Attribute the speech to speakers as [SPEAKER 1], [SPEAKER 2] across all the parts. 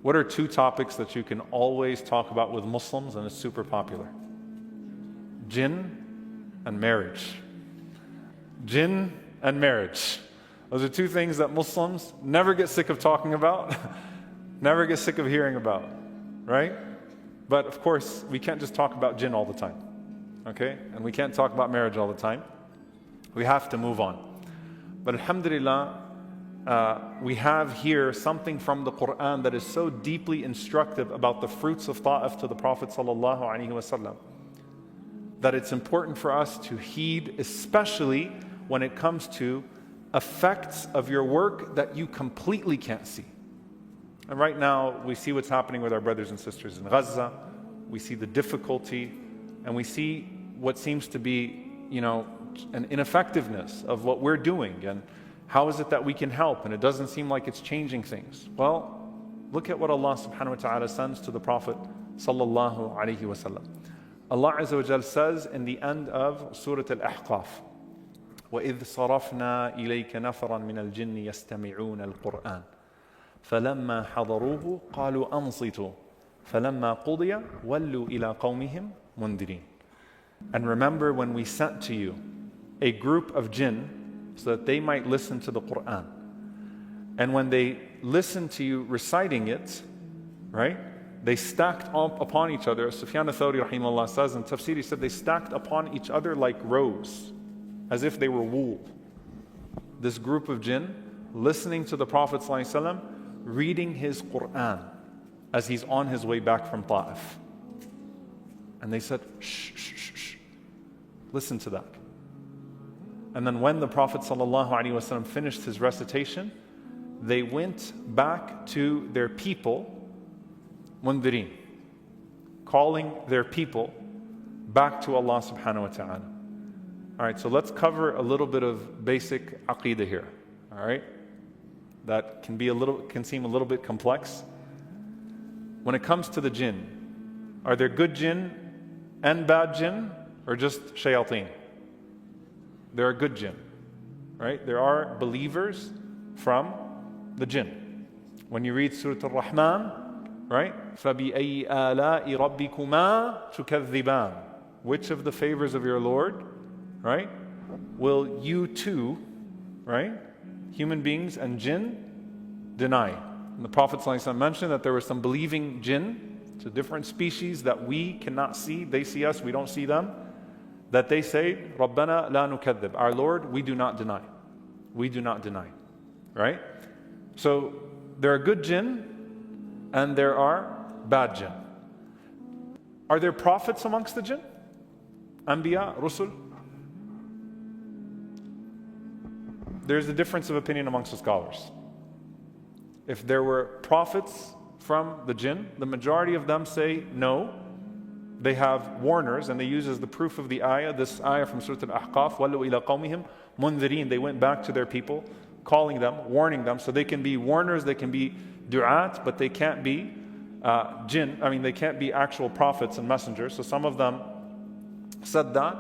[SPEAKER 1] What are two topics that you can always talk about with Muslims and it's super popular? Jinn and marriage. Jinn and marriage. Those are two things that Muslims never get sick of talking about, never get sick of hearing about, right? But of course, we can't just talk about jinn all the time, okay? And we can't talk about marriage all the time. We have to move on. But alhamdulillah, we have here something from the Quran that is so deeply instructive about the fruits of ta'af to the Prophet ﷺ, that it's important for us to heed, especially when it comes to effects of your work that you completely can't see. And right now, we see what's happening with our brothers and sisters in Gaza. We see the difficulty, and we see what seems to be, an ineffectiveness of what we're doing, and how is it that we can help, and it doesn't seem like it's changing things. Well, look at what Allah subhanahu wa ta'ala sends to the Prophet sallallahu alaihi wasallam. Allah Azza wa Jal says in the end of Surah Al-Ahqaf, وَإِذْ صَرَفْنَا إِلَيْكَ نَفَرًا مِنَ الْجِنِّ يَسْتَمِعُونَ الْقُرْآنَ فَلَمَّا حَضَرُوهُ قَالُوا أَنصِتُوا فَلَمَّا قُضِيَ وَلُّوا إِلَىٰ قَوْمِهِمْ مُنْذِرِينَ. And remember when we sent to you a group of jinn so that they might listen to the Qur'an. And when they listened to you reciting it, right, they stacked up upon each other. Sufyan al-Thawri rahimahullah says in tafsir, he said they stacked upon each other like rows, as if they were wool. This group of jinn listening to the Prophet ﷺ reading his Qur'an as he's on his way back from Ta'if. And they said, shh, shh, shh, shh. Listen to that. And then when the Prophet ﷺ finished his recitation, they went back to their people, mundirin, calling their people back to Allah subhanahu wa ta'ala. All right, so let's cover a little bit of basic aqeedah here. All right, that can seem a little bit complex. When it comes to the jinn, are there good jinn and bad jinn, or just shayateen? There are good jinn, right? There are believers from the jinn. When you read Surah Al-Rahman, right? فَبِأَيِّ آلَاءِ رَبِّكُمَا تُكَذِّبَانِ. Which of the favors of your Lord, right, will you too, right, human beings and jinn, deny? And the Prophet ﷺ mentioned that there were some believing jinn, so different species that we cannot see. They see us, we don't see them. That they say, رَبَّنَا لَا نُكَذِّبْ. Our Lord, we do not deny. We do not deny. Right? So there are good jinn and there are bad jinn. Are there prophets amongst the jinn? Anbiya, Rusul? There's a difference of opinion amongst the scholars. If there were prophets from the jinn, the majority of them say no. They have warners, and they use as the proof of the ayah, this ayah from Surah Al-Ahqaf, وَلُّوا إِلَىٰ قَوْمِهِمْ مُنذِرِينَ. They went back to their people, calling them, warning them. So they can be warners, they can be du'at, but they can't be jinn. They can't be actual prophets and messengers. So some of them said that.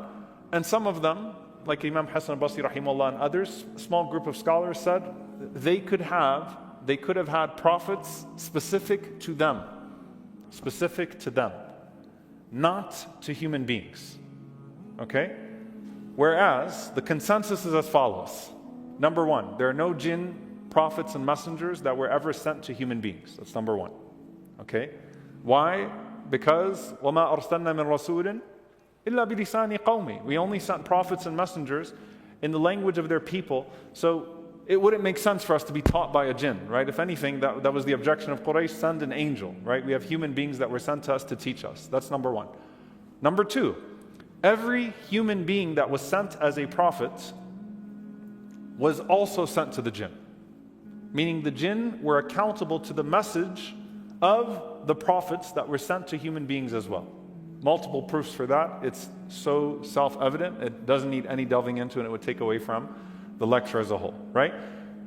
[SPEAKER 1] And some of them, like Imam Hassan al-Basri rahimahullah and others, a small group of scholars said they could have had prophets specific to them, not to human beings. Okay? Whereas the consensus is as follows. Number one, there are no jinn prophets and messengers that were ever sent to human beings. That's number one. Okay? Why? Because وَمَا أَرْسَلْنَا مِن رَسُولٍ إِلَّا بِلِسَانِ قَوْمِ. We only sent prophets and messengers in the language of their people. So it wouldn't make sense for us to be taught by a jinn, right? If anything, that was the objection of Quraysh, send an angel, right? We have human beings that were sent to us to teach us. That's number one. Number two, every human being that was sent as a prophet was also sent to the jinn. Meaning the jinn were accountable to the message of the prophets that were sent to human beings as well. Multiple proofs for that. It's so self-evident, it doesn't need any delving into, and it would take away from the lecture as a whole, right?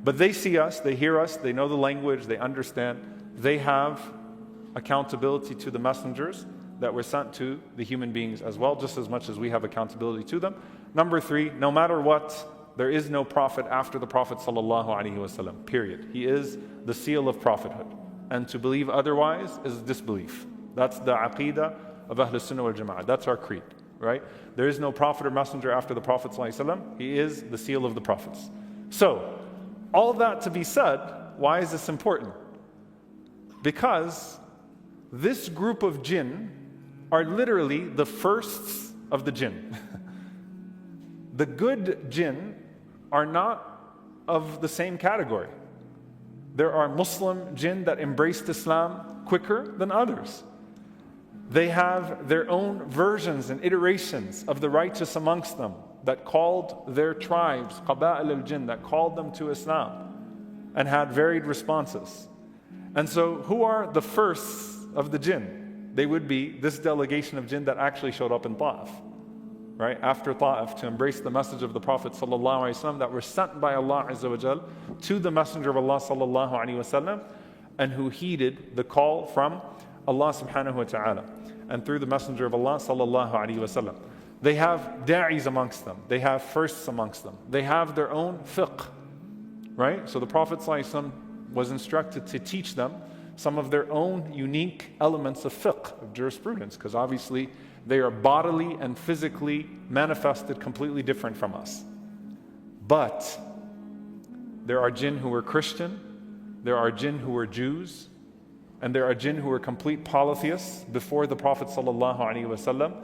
[SPEAKER 1] But they see us, they hear us, they know the language, they understand. They have accountability to the messengers that were sent to the human beings as well, just as much as we have accountability to them. Number three, no matter what, there is no prophet after the Prophet ﷺ, period. He is the seal of prophethood. and to believe otherwise is disbelief. That's the aqeedah of Ahlus Sunnah wal Jama'ah. That's our creed, right? There is no prophet or messenger after the Prophet ﷺ. He is the seal of the prophets. So, all that to be said, why is this important? Because this group of jinn are literally the firsts of the jinn. The good jinn are not of the same category. There are Muslim jinn that embraced Islam quicker than others. They have their own versions and iterations of the righteous amongst them that called their tribes, qaba'il al-jinn, that called them to Islam and had varied responses. And so who are the firsts of the jinn? They would be this delegation of jinn that actually showed up in Ta'if, right? After Ta'if, to embrace the message of the Prophet ﷺ that were sent by Allah Azza wa Jal to the Messenger of Allah ﷺ, and who heeded the call from Allah subhanahu wa ta'ala and through the Messenger of Allah sallallahu alaihi wasallam. They have da'is amongst them. They have firsts amongst them. They have their own fiqh, right? So the Prophet sallallahu alaihi wasallam was instructed to teach them some of their own unique elements of fiqh, of jurisprudence, because obviously they are bodily and physically manifested completely different from us. But there are jinn who were Christian, there are jinn who were Jews, and there are jinn who are complete polytheists before the Prophet ﷺ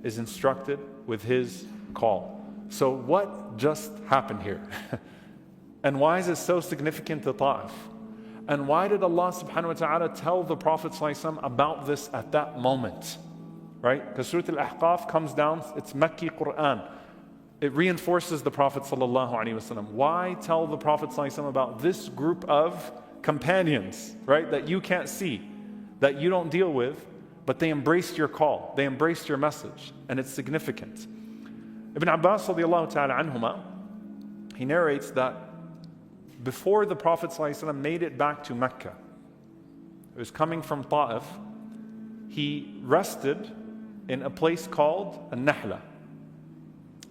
[SPEAKER 1] is instructed with his call. So what just happened here? And why is it so significant to Ta'if? And why did Allah subhanahu wa ta'ala tell the Prophet ﷺ about this at that moment? Right? Because Surah Al-Ahqaf comes down, it's Makki Quran. It reinforces the Prophet ﷺ. Why tell the Prophet ﷺ about this group of companions, right, that you can't see, that you don't deal with, but they embraced your call, they embraced your message, and it's significant. Ibn Abbas radiallahu ta'ala anhuma, he narrates that before the Prophet ﷺ made it back to Mecca, it was coming from Ta'if, he rested in a place called An-Nahla.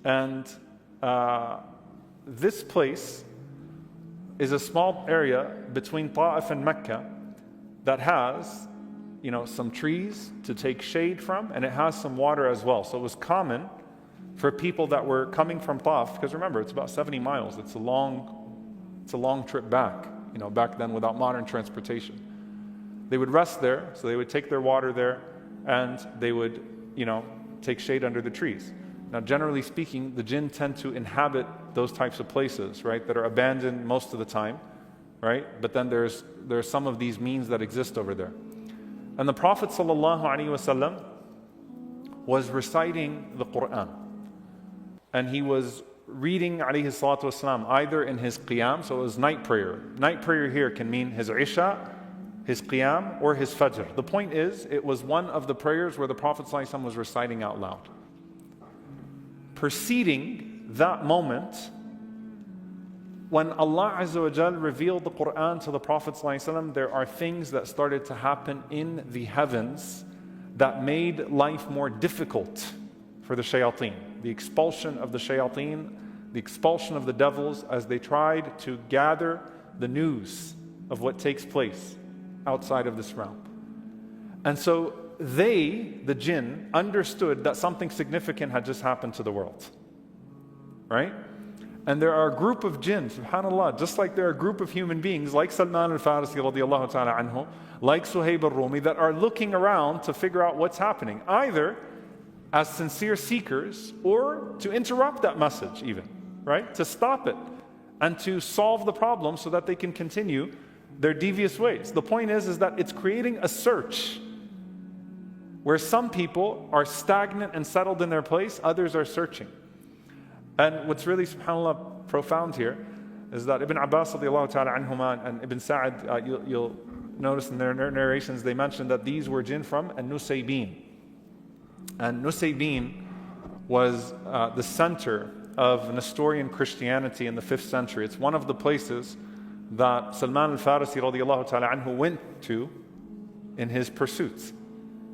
[SPEAKER 1] And this place is a small area between Ta'if and Mecca that has, some trees to take shade from, and it has some water as well. So it was common for people that were coming from Ta'if, because remember, it's about 70 miles. It's a long trip back, back then without modern transportation. They would rest there, so they would take their water there, and they would, take shade under the trees. Now, generally speaking, the jinn tend to inhabit those types of places, right, that are abandoned most of the time, right? But then there's some of these means that exist over there. And the Prophet ﷺ was reciting the Quran. And he was reading, alayhi salatu wasalam, either in his qiyam, so it was night prayer. Night prayer here can mean his isha, his qiyam, or his fajr. The point is, it was one of the prayers where the Prophet ﷺ was reciting out loud. Preceding that moment, when Allah Azza wa Jal revealed the Quran to the Prophet ﷺ, there are things that started to happen in the heavens that made life more difficult for the shayateen. The expulsion of the shayateen, the expulsion of the devils as they tried to gather the news of what takes place outside of this realm. And so they, the jinn, understood that something significant had just happened to the world. Right? And there are a group of jinn, subhanAllah, just like there are a group of human beings like Salman al-Farisi radiallahu ta'ala anhu, like Suhaib al-Rumi, that are looking around to figure out what's happening, either as sincere seekers or to interrupt that message even, right? To stop it and to solve the problem so that they can continue their devious ways. The point is that it's creating a search where some people are stagnant and settled in their place, others are searching. And what's really, subhanAllah, profound here is that Ibn Abbas radiallahu ta'ala anhuma and Ibn Sa'ad, you'll notice in their narrations, they mentioned that these were jinn from Nusaybin. And Nusaybin was the center of Nestorian Christianity in the 5th century. It's one of the places that Salman al-Farisi radiallahu ta'ala anhu went to in his pursuits,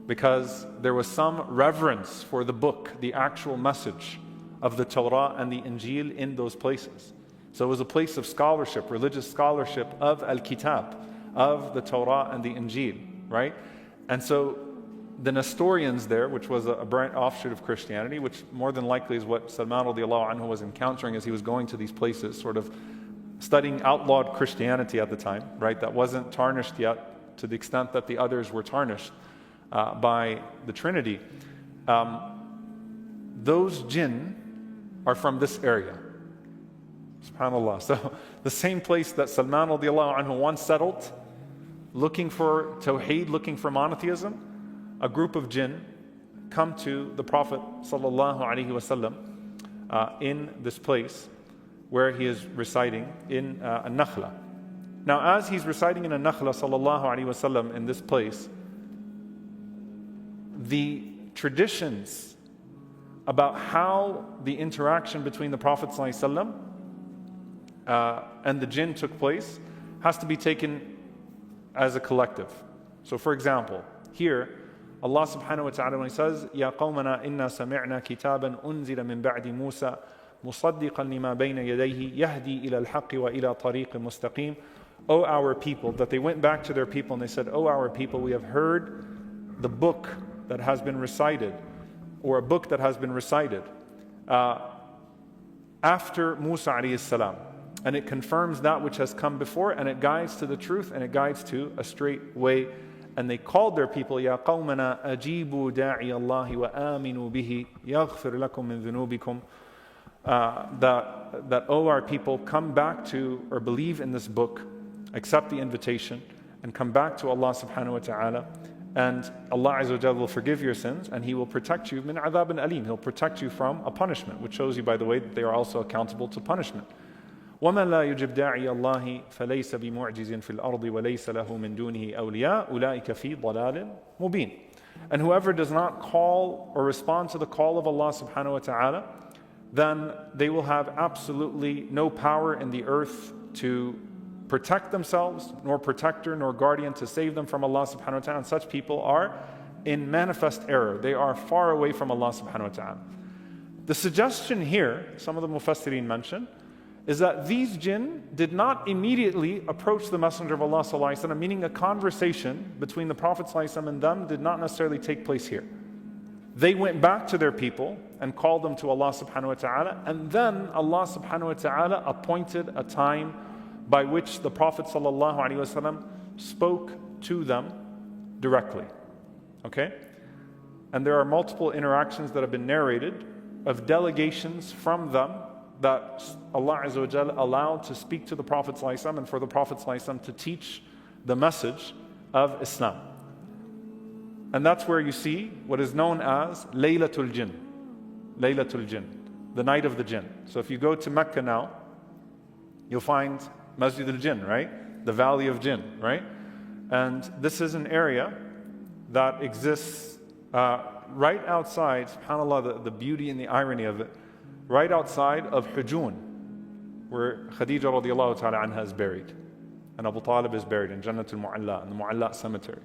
[SPEAKER 1] because there was some reverence for the book, the actual message of the Torah and the Injil in those places. So it was a place of scholarship, religious scholarship of Al-Kitab, of the Torah and the Injil, right? And so the Nestorians there, which was a branch offshoot of Christianity, which more than likely is what Salman radiallahu anhu was encountering as he was going to these places, sort of studying outlawed Christianity at the time, right? That wasn't tarnished yet to the extent that the others were tarnished by the Trinity. Those jinn are from this area. SubhanAllah. So the same place that Salman radiallahu anhu once settled, looking for Tawheed, looking for monotheism, a group of jinn come to the Prophet sallallahu alaihi wasallam in this place where he is reciting in a nakhla. Now, as he's reciting in a nakhla sallallahu alaihi wasallam in this place, the traditions about how the interaction between the Prophet sallallahu alaihi wasallam and the jinn took place has to be taken as a collective. So, for example, here Allah subhanahu wa ta'ala, when he says, Ya qawmana inna sami'na kitaban unzila min ba'di Musa musaddiqan lima bayna yadayhi yahdi ila al-haqqi wa ila tariqin mustaqim. O our people, that they went back to their people and they said, O our people, we have heard the book that has been recited, or a book that has been recited after Musa alayhi salam. And it confirms that which has come before, and it guides to the truth, and it guides to a straight way. And they called their people, Ya qawmana ajibu da'i Allahi wa aminu bihi yaghfir lakum min dhunubikum. That, O our people, come back to or believe in this book, accept the invitation, and come back to Allah subhanahu wa ta'ala. And Allah Azza wa Jalla will forgive your sins, and He will protect you min adhabin alim. He'll protect you from a punishment, which shows you, by the way, that they are also accountable to punishment. وَمَنْ لَا يُجِبْ دَاعِيَ اللَّهِ فَلَيْسَ بِمُعْجِزٍ فِي الْأَرْضِ وَلَيْسَ لَهُ مِنْ دُونِهِ أَوْلِيَاءُ أُولَٰئِكَ فِي ضَلَالٍ مُبِينٍ. And whoever does not call or respond to the call of Allah subhanahu wa ta'ala, then they will have absolutely no power in the earth to protect themselves, nor protector, nor guardian to save them from Allah subhanahu wa ta'ala. And such people are in manifest error. They are far away from Allah subhanahu wa ta'ala. The suggestion here, some of the Mufassirin mention, is that these jinn did not immediately approach the Messenger of Allah sallallahu alaihi wasallam, meaning a conversation between the Prophet sallallahu alaihi wasallam and them did not necessarily take place here. They went back to their people and called them to Allah subhanahu wa ta'ala, and then Allah subhanahu wa ta'ala appointed a time by which the Prophet sallallahu alaihi wasallam spoke to them directly. Okay? And there are multiple interactions that have been narrated of delegations from them that Allah Azza wa Jalla allowed to speak to the Prophet ﷺ and for the Prophet ﷺ to teach the message of Islam. And that's where you see what is known as Laylatul Jinn. Laylatul Jinn, the night of the Jinn. So if you go to Mecca now, you'll find Masjid al-Jinn, right? The Valley of Jinn, right? And this is an area that exists right outside, subhanAllah, the beauty and the irony of it, right outside of Hujun, where Khadija radiallahu ta'ala anha is buried. And Abu Talib is buried in Jannatul Mu'alla, in the Mu'alla cemetery.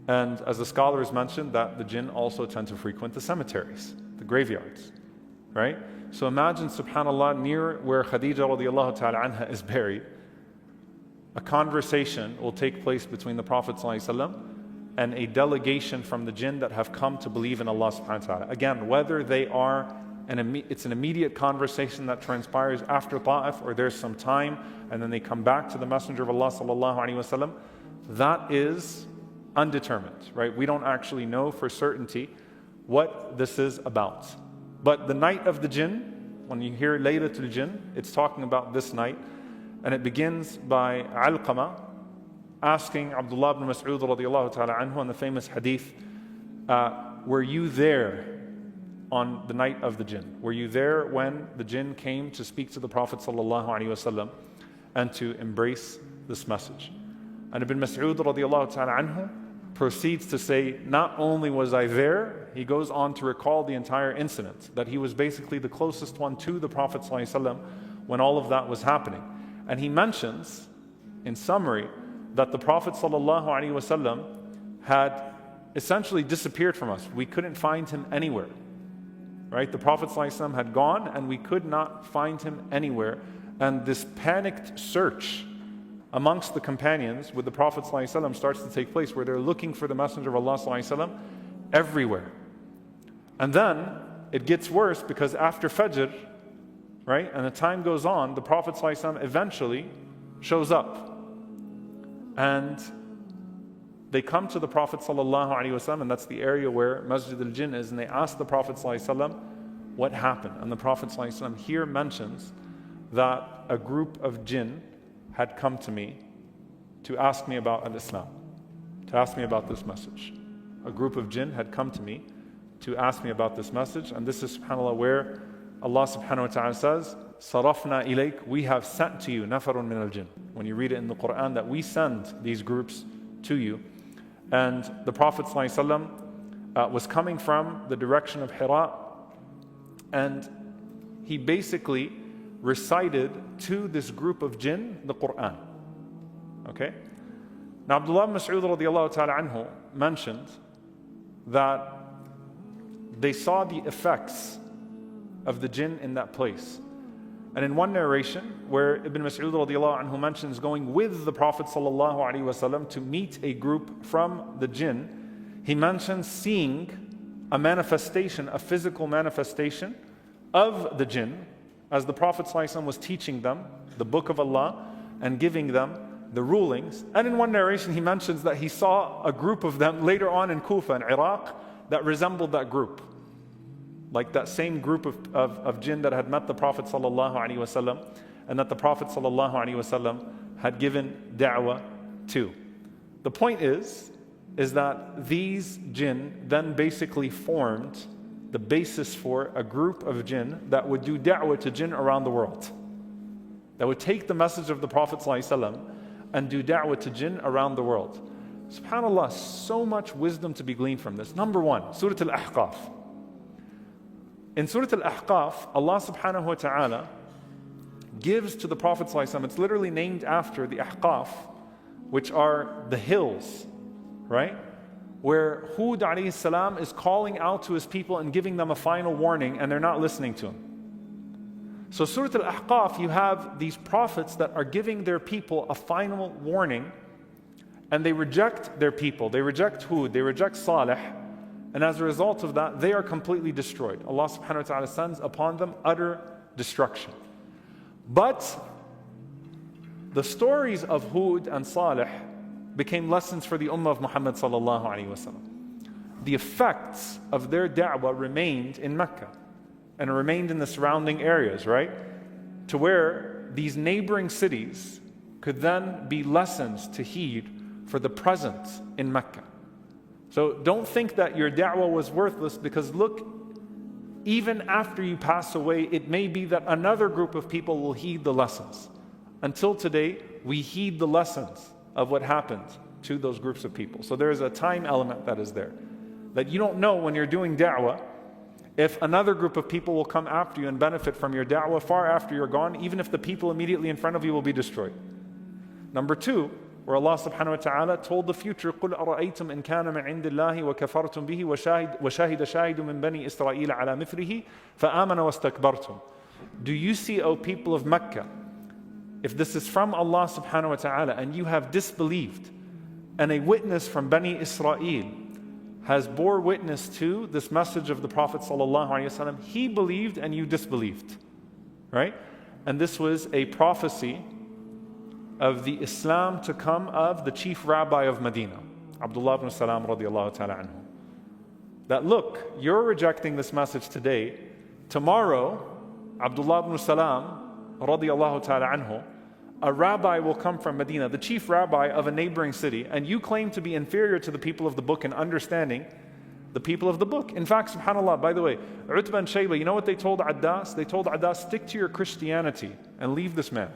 [SPEAKER 1] And as the scholars mentioned, that the jinn also tend to frequent the cemeteries, the graveyards, right? So imagine, subhanAllah, near where Khadija radiallahu ta'ala anha is buried, a conversation will take place between the Prophet ﷺ and a delegation from the jinn that have come to believe in Allah subhanahu wa ta'ala. Again, whether they are it's an immediate conversation that transpires after Ta'if, or there's some time and then they come back to the Messenger of Allah sallallahu alaihi wasallam, that is undetermined, right? We don't actually know for certainty what this is about. But the night of the jinn, when you hear Laylatul Jinn, it's talking about this night, and it begins by Alqama asking Abdullah ibn Mas'ud radiallahu ta'ala anhu in the famous hadith, were you there on the night of the jinn? Were you there when the jinn came to speak to the Prophet sallallahu alaihi wasallam and to embrace this message? And Ibn Mas'ud radiallahu ta'ala anhu proceeds to say, not only was I there, he goes on to recall the entire incident, that he was basically the closest one to the Prophet sallallahu alaihi wasallam when all of that was happening. And he mentions, in summary, that the Prophet sallallahu alaihi wasallam had essentially disappeared from us. We couldn't find him anywhere. Right? The Prophet ﷺ had gone and we could not find him anywhere. And this panicked search amongst the companions with the Prophet ﷺ starts to take place, where they're looking for the Messenger of Allah ﷺ everywhere. And then it gets worse, because after Fajr, right, and the time goes on, the Prophet ﷺ eventually shows up. And they come to the Prophet ﷺ, and that's the area where Masjid al-Jinn is, and they ask the Prophet ﷺ what happened. And the Prophet ﷺ here mentions that a group of jinn had come to me to ask me about al-Islam, to ask me about this message. A group of jinn had come to me to ask me about this message. And this is, subhanAllah, where Allah subhanahu wa ta'ala says, Sarafna ilayk, we have sent to you, nafarun min al-jinn. When you read it in the Quran, that we send these groups to you. And the Prophet ﷺ was coming from the direction of Hira, and he basically recited to this group of jinn the Quran. Okay? Now Abdullah ibn Mas'ud radiallahu ta'ala anhu mentioned that they saw the effects of the jinn in that place. And in one narration, where Ibn Mas'ud radiallahu anhu mentions going with the Prophet sallallahu alaihi wasallam to meet a group from the jinn, he mentions seeing a manifestation, a physical manifestation of the jinn, as the Prophet ﷺ was teaching them the book of Allah and giving them the rulings. And in one narration he mentions that he saw a group of them later on in Kufa in Iraq that resembled that group, like that same group of jinn that had met the Prophet ﷺ, and that the Prophet ﷺ had given da'wah to. The point is that these jinn then basically formed the basis for a group of jinn that would do da'wah to jinn around the world, that would take the message of the Prophet ﷺ and do da'wah to jinn around the world. SubhanAllah, so much wisdom to be gleaned from this. Number one, Surah Al-Ahqaf. In Surah Al-Ahqaf, Allah subhanahu wa ta'ala gives to the Prophet ﷺ, it's literally named after the Ahqaf, which are the hills, right? Where Hud alayhi salam is calling out to his people and giving them a final warning, and they're not listening to him. So Surah Al-Ahqaf, you have these prophets that are giving their people a final warning, and they reject their people. They reject Hud, they reject Salih, and as a result of that, they are completely destroyed. Allah subhanahu wa ta'ala sends upon them utter destruction. But the stories of Hud and Salih became lessons for the Ummah of Muhammad sallallahu alaihi wasallam. The effects of their da'wah remained in Mecca and remained in the surrounding areas, right? To where these neighboring cities could then be lessons to heed for the present in Mecca. So don't think that your da'wah was worthless, because look, even after you pass away, it may be that another group of people will heed the lessons. Until today, we heed the lessons of what happened to those groups of people. So there is a time element that is there, that you don't know when you're doing da'wah if another group of people will come after you and benefit from your da'wah far after you're gone, even if the people immediately in front of you will be destroyed. Number two, where Allah subhanahu wa ta'ala told the future, قُلْ أَرَأَيْتُمْ إِنْ كَانَ مِنْ عِنْدِ اللَّهِ وَكَفَرْتُمْ بِهِ وَشَاهِدَ شَاهِدٌ مِنْ بَنِي إِسْرَائِيلَ عَلَى مِثْلِهِ فَآمَنَ وَاسْتَكْبَرْتُمْ. Do you see, O people of Mecca, if this is from Allah subhanahu wa ta'ala and you have disbelieved, and a witness from Bani Israel has bore witness to this message of the Prophet sallallahu alaihi wasallam, he believed and you disbelieved, right? And this was a prophecy of the Islam to come of the chief rabbi of Medina, Abdullah ibn Salam radiallahu ta'ala anhu. That look, you're rejecting this message today. Tomorrow, Abdullah ibn Salam radiallahu ta'ala anhu, a rabbi will come from Medina, the chief rabbi of a neighboring city, and you claim to be inferior to the people of the book in understanding the people of the book. In fact, subhanAllah, by the way, Utbah and Shayba, you know what they told Addas? They told Addas, stick to your Christianity and leave this man.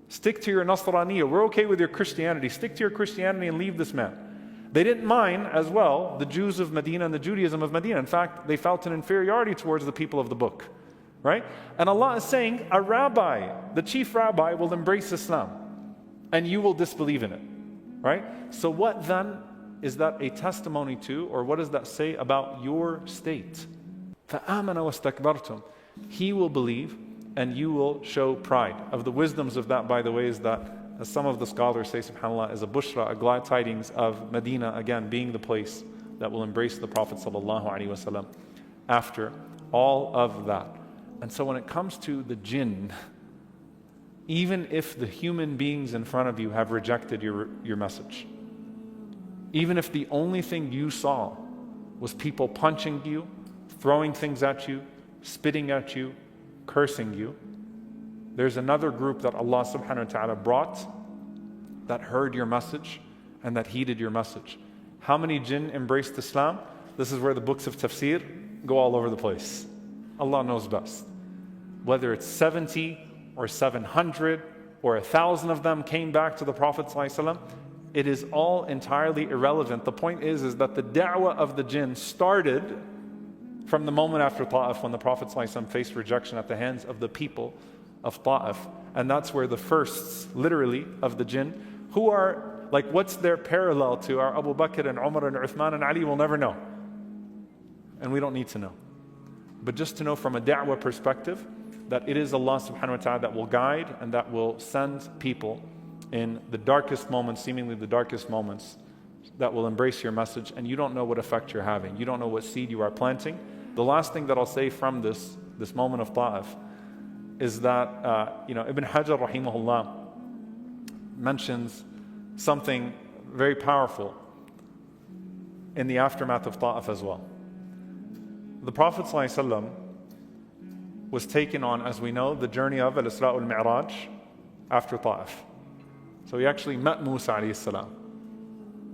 [SPEAKER 1] Stick to your Nasraniyah. We're okay with your Christianity. Stick to your Christianity and leave this man. They didn't mind as well the Jews of Medina and the Judaism of Medina. In fact, they felt an inferiority towards the people of the book. Right? And Allah is saying, a rabbi, the chief rabbi, will embrace Islam and you will disbelieve in it. Right? So what then is that a testimony to, or what does that say about your state? فَآمَنَ وَاسْتَكْبَرْتُمْ. He will believe and you will show pride. Of the wisdoms of that, by the way, is that as some of the scholars say, subhanAllah, is a bushra, a glad tidings of Medina, again, being the place that will embrace the Prophet ﷺ after all of that. And so when it comes to the jinn, even if the human beings in front of you have rejected your message, even if the only thing you saw was people punching you, throwing things at you, spitting at you, cursing you, there's another group that Allah subhanahu wa ta'ala brought that heard your message and that heeded your message. How many jinn embraced Islam? This is where the books of tafsir go all over the place. Allah knows best. Whether it's 70 or 700 or 1,000 of them came back to the Prophet ﷺ, it is all entirely irrelevant. The point is that the da'wah of the jinn started from the moment after Ta'if, when the Prophet ﷺ faced rejection at the hands of the people of Ta'if. And that's where the firsts, literally, of the jinn, who are, like, what's their parallel to our Abu Bakr and Umar and Uthman and Ali, we'll never know. And we don't need to know. But just to know from a da'wah perspective, that it is Allah subhanahu wa ta'ala that will guide and that will send people in the darkest moments, seemingly the darkest moments, that will embrace your message, and you don't know what effect you're having. You don't know what seed you are planting. The last thing that I'll say from this moment of Ta'if is that Ibn Hajar rahimahullah mentions something very powerful in the aftermath of Ta'if as well. The Prophet ﷺ was taken on, as we know, the journey of Al-Isra wal-Mi'raj after Ta'if. So he actually met Musa alayhi salam,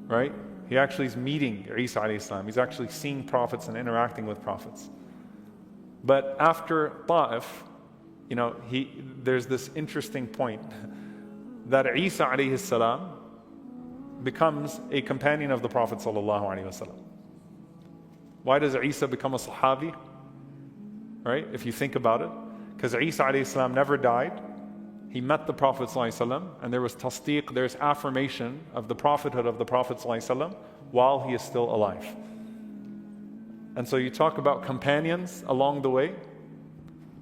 [SPEAKER 1] right? He actually is meeting Isa alayhi salam. He's actually seeing prophets and interacting with prophets. But after Ta'if, there's this interesting point that Isa alayhi salam becomes a companion of the Prophet sallallahu alaihi wasallam. Why does Isa become a Sahabi? Right? If you think about it, because Isa alayhi salam never died. He met the Prophet ﷺ, and there was tasdeeq, there's affirmation of the prophethood of the Prophet ﷺ while he is still alive. And so you talk about companions along the way.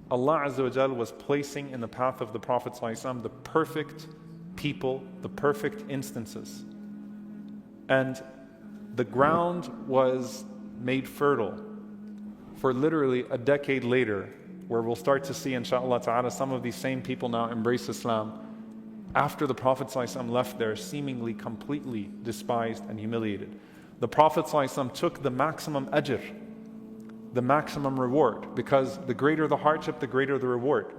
[SPEAKER 1] Allah Azza wa Jal was placing in the path of the Prophet ﷺ the perfect people, the perfect instances. And the ground was made fertile for literally a decade later, where we'll start to see, inshaAllah ta'ala, some of these same people now embrace Islam after the Prophet ﷺ left there, seemingly completely despised and humiliated. The Prophet ﷺ took the maximum ajr, the maximum reward, because the greater the hardship, the greater the reward.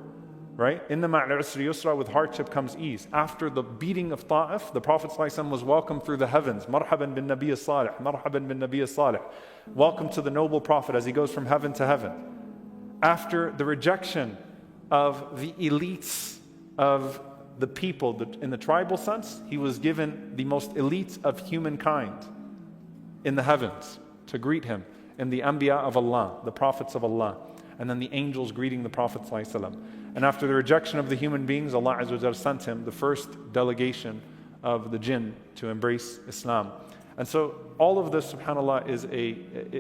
[SPEAKER 1] Right? Inna ma'al usri yusra, with hardship comes ease. After the beating of Ta'if, the Prophet ﷺ was welcomed through the heavens. Marhaban bin Nabiy as-Salih, marhaban bin Nabiy as-Salih. Welcome to the noble Prophet as he goes from heaven to heaven. After the rejection of the elites of the people, in the tribal sense, he was given the most elite of humankind in the heavens to greet him, in the Anbiya of Allah, the prophets of Allah, and then the angels greeting the Prophet ﷺ. And after the rejection of the human beings, Allah Azza wa Jalla sent him the first delegation of the jinn to embrace Islam. And so all of this, subhanAllah,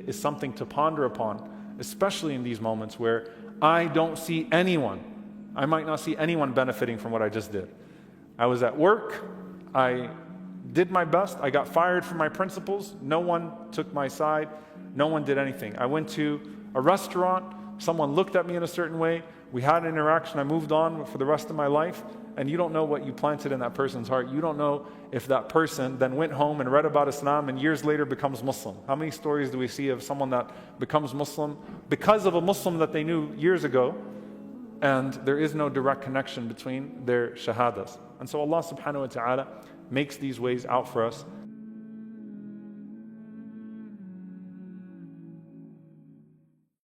[SPEAKER 1] is something to ponder upon, especially in these moments where I don't see anyone. I might not see anyone benefiting from what I just did. I was at work. I did my best. I got fired from my principals. No one took my side. No one did anything. I went to a restaurant. Someone looked at me in a certain way. We had an interaction. I moved on for the rest of my life. And you don't know what you planted in that person's heart. You don't know if that person then went home and read about Islam and years later becomes Muslim. How many stories do we see of someone that becomes Muslim because of a Muslim that they knew years ago, and there is no direct connection between their shahadas? And so Allah subhanahu wa ta'ala makes these ways out for us.